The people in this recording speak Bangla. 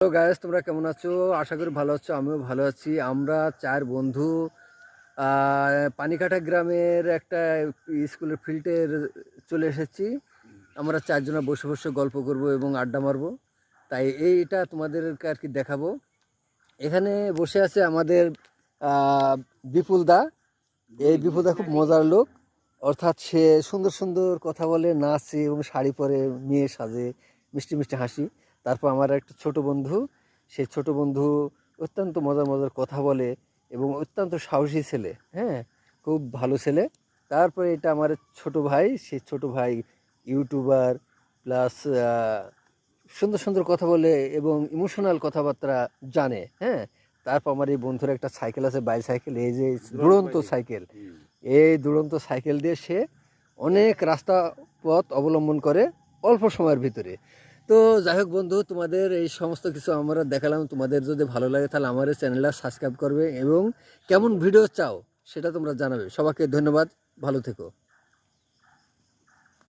হ্যালো গাইস, তোমরা কেমন আছো? আশা করি ভালো আছো। আমিও ভালো আছি। আমরা চার বন্ধু পানিকাটা গ্রামের একটা স্কুলের ফিল্ডের চলে এসেছি। আমরা চারজনা বসে বসে গল্প করব এবং আড্ডা মারবো। তাই এইটা তোমাদেরকে আর কি দেখাবো। এখানে বসে আছে আমাদের বিপুল দা। এই বিপুল দা খুব মজার লোক, অর্থাৎ সে সুন্দর সুন্দর কথা বলে, নাচে এবং শাড়ি পরে, মেয়ে সাজে, মিষ্টি মিষ্টি হাসি। তারপর আমার একটা ছোট বন্ধু, সেই ছোট বন্ধু অত্যন্ত মজার মজার কথা বলে এবং অত্যন্ত সাহসী ছেলে, হ্যাঁ, খুব ভালো ছেলে। তারপরে এটা আমার ছোট ভাই, সেই ছোট ভাই ইউটিউবার প্লাস সুন্দর সুন্দর কথা বলে এবং ইমোশনাল কথাবার্তা জানে, হ্যাঁ। তারপর আমার এই বন্ধুর একটা সাইকেল আছে, বাইসাইকেল, এই যে দুরন্ত সাইকেল। এই দুরন্ত সাইকেল দিয়ে সে অনেক রাস্তা পথ অবলম্বন করে অল্প সময়ের ভিতরে। তো যাই হোক বন্ধু, তোমাদের এই সমস্ত কিছু আমরা দেখালাম। তোমাদের যদি ভালো লাগে তাহলে আমার এই চ্যানেলটা সাবস্ক্রাইব করবে এবং কেমন ভিডিও চাও সেটা তোমরা জানাবে। সবাইকে ধন্যবাদ, ভালো থেকো।